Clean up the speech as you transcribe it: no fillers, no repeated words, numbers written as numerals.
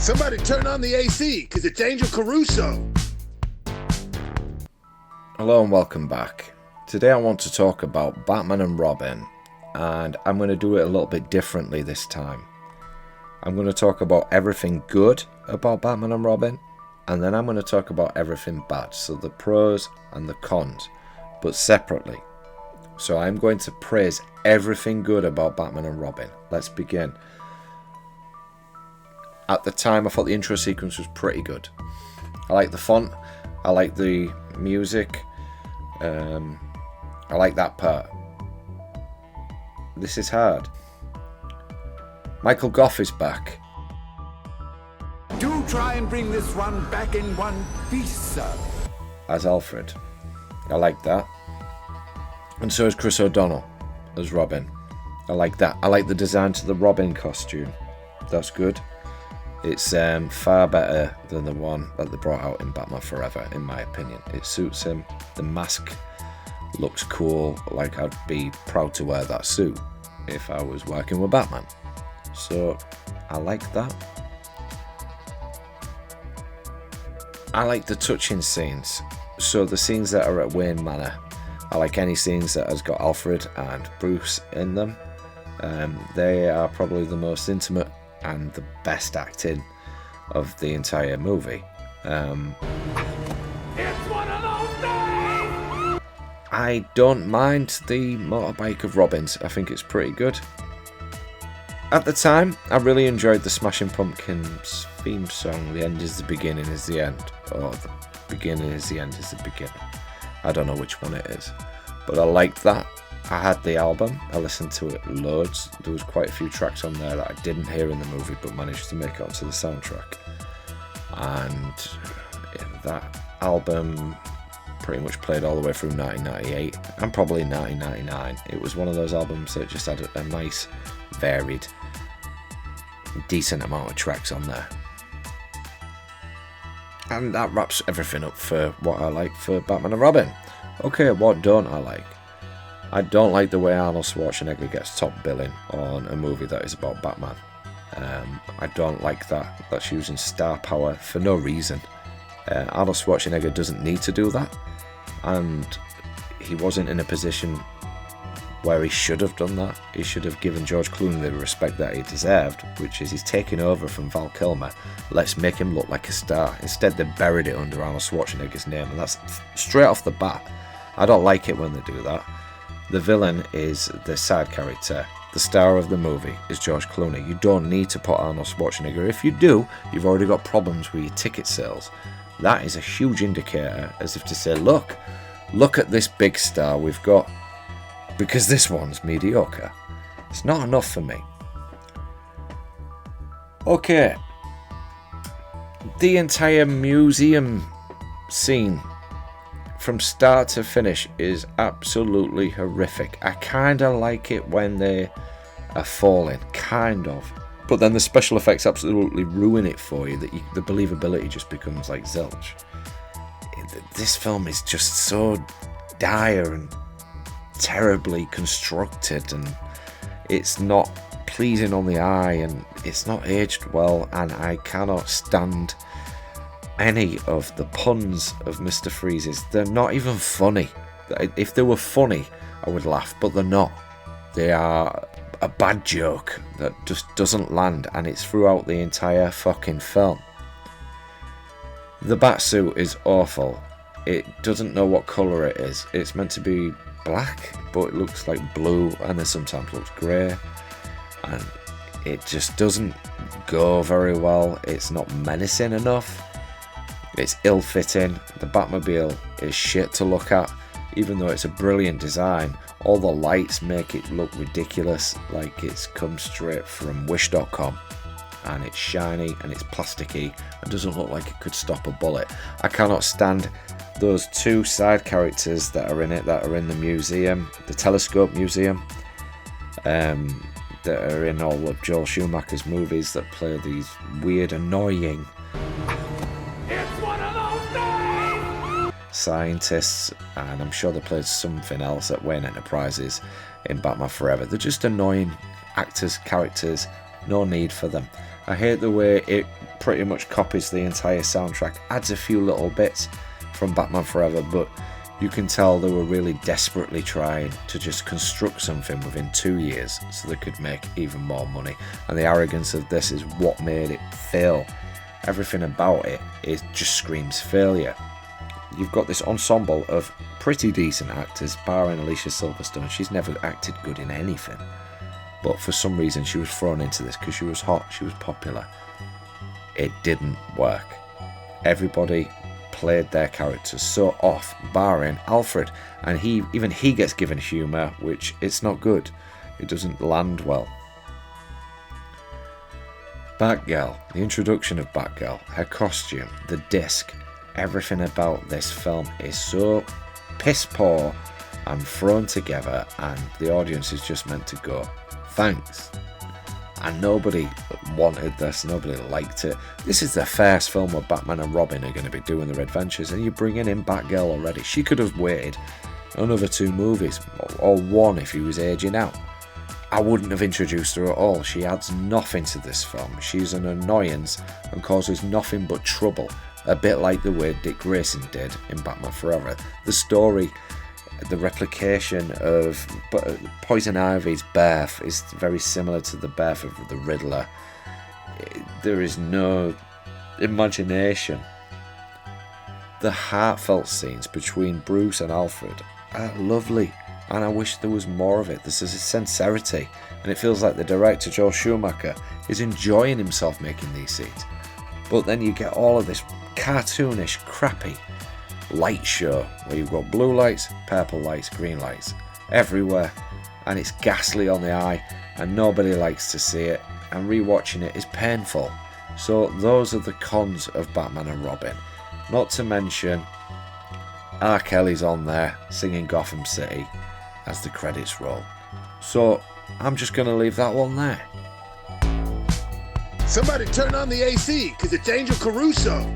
Somebody turn on the AC, because it's Angel Caruso. Hello and welcome back. Today I want to talk about Batman and Robin, and I'm going to do it a little bit differently this time. I'm going to talk about everything good about Batman and Robin, and then I'm going to talk about everything bad, so the pros and the cons, but separately. So I'm going to praise everything good about Batman and Robin. Let's begin. At the time, I thought the intro sequence was pretty good. I like the font, I like the music, I like that part. This is hard. Michael Gough is back. Do try and bring this one back in one piece, sir. As Alfred. I like that. And so is Chris O'Donnell as Robin. I like that. I like the design to the Robin costume. That's good. It's far better than the one that they brought out in Batman Forever, in my opinion. It suits him. The mask looks cool. Like, I'd be proud to wear that suit if I was working with Batman. So, I like that. I like the touching scenes. So, the scenes that are at Wayne Manor. I like any scenes that has got Alfred and Bruce in them. They are probably the most intimate and the best acting of the entire movie. It's one of those days! I don't mind the motorbike of Robin's. I think it's pretty good. At the time, I really enjoyed the Smashing Pumpkins theme song. The end is the beginning is the end. Or the beginning is the end is the beginning. I don't know which one it is. But I liked that. I had the album, I listened to it loads. There was quite a few tracks on there that I didn't hear in the movie but managed to make it onto the soundtrack. And that album pretty much played all the way through 1998 and probably 1999. It was one of those albums that just had a nice, varied, decent amount of tracks on there. And that wraps everything up for what I like for Batman and Robin. Okay, what don't I like? I don't like the way Arnold Schwarzenegger gets top billing on a movie that is about Batman. I don't like that. That's using star power for no reason. Arnold Schwarzenegger doesn't need to do that. And he wasn't in a position where he should have done that. He should have given George Clooney the respect that he deserved, which is he's taking over from Val Kilmer. Let's make him look like a star. Instead, they buried it under Arnold Schwarzenegger's name, and that's straight off the bat. I don't like it when they do that. The villain is the side character. The star of the movie is George Clooney. You don't need to put Arnold Schwarzenegger. If you do, you've already got problems with your ticket sales. That is a huge indicator, as if to say, look at this big star we've got, because this one's mediocre. It's not enough for me. Okay. The entire museum scene from start to finish is absolutely horrific. I kind of like it when they are falling, kind of. But then the special effects absolutely ruin it for you, that the believability just becomes like zilch. This film is just so dire and terribly constructed, and it's not pleasing on the eye, and it's not aged well, and I cannot stand any of the puns of Mr. Freeze's. They're not even funny. If they were funny, I would laugh, but they're not. They are a bad joke that just doesn't land, and it's throughout the entire fucking film. The Batsuit is awful. It doesn't know what colour it is. It's meant to be black, but it looks like blue, and then sometimes looks grey, and it just doesn't go very well. It's not menacing enough. It's ill-fitting. The Batmobile is shit to look at, even though it's a brilliant design. All the lights make it look ridiculous, like it's come straight from Wish.com, and it's shiny and it's plasticky and doesn't look like it could stop a bullet. I cannot stand those two side characters that are in it, that are in the museum, the Telescope Museum, that are in all of Joel Schumacher's movies, that play these weird, annoying scientists, and I'm sure they played something else at Wayne Enterprises in Batman Forever. They're just annoying actors, characters, no need for them. I hate the way it pretty much copies the entire soundtrack, adds a few little bits from Batman Forever, but you can tell they were really desperately trying to just construct something within 2 years so they could make even more money. And the arrogance of this is what made it fail. Everything about it just screams failure. You've got this ensemble of pretty decent actors, barring Alicia Silverstone. She's never acted good in anything. But for some reason she was thrown into this because she was hot, she was popular. It didn't work. Everybody played their characters so off, barring Alfred, and even he gets given humour, which it's not good. It doesn't land well. Batgirl, the introduction of Batgirl, her costume, the disc, everything about this film is so piss poor and thrown together, and the audience is just meant to go, thanks. And nobody wanted this, nobody liked it. This is the first film where Batman and Robin are going to be doing their adventures, and you're bringing in Batgirl already. She could have waited another 2 movies, or 1 if he was aging out. I wouldn't have introduced her at all. She adds nothing to this film. She's an annoyance and causes nothing but trouble, a bit like the way Dick Grayson did in Batman Forever. The story, the replication of Poison Ivy's birth is very similar to the birth of the Riddler. There is no imagination. The heartfelt scenes between Bruce and Alfred are lovely, and I wish there was more of it. This is a sincerity, and it feels like the director, Joel Schumacher, is enjoying himself making these scenes. But then you get all of this cartoonish, crappy light show where you've got blue lights, purple lights, green lights everywhere, and it's ghastly on the eye, and nobody likes to see it, and rewatching it is painful. So those are the cons of Batman and Robin. Not to mention R. Kelly's on there singing Gotham City as the credits roll. So I'm just going to leave that one there. Somebody turn on the AC, because it's Angel Caruso.